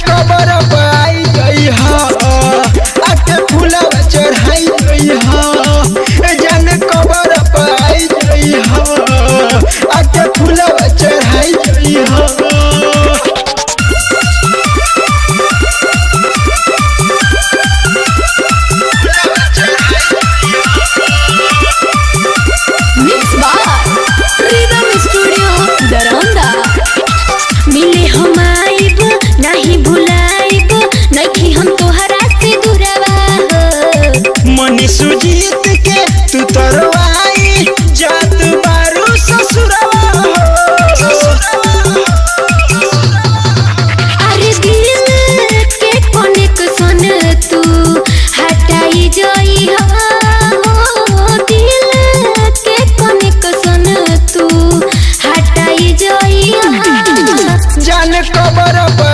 कबर पर आई गई हा आके फूलवा चढ़ाई गई हा जान कबर पर आई गई हा आके फूलवा चढ़ाई गई हा। मिले हम आइब नहीं भुलाइब नहीं हम तोहरा से दूरवा मनी सुजीत के तू तरवाई जात बारू ससुरवा अरे दिल के कनेक्शन तू हटाई जोई हो दिल के कनेक्शन तू हटाई जोई जान कबर पर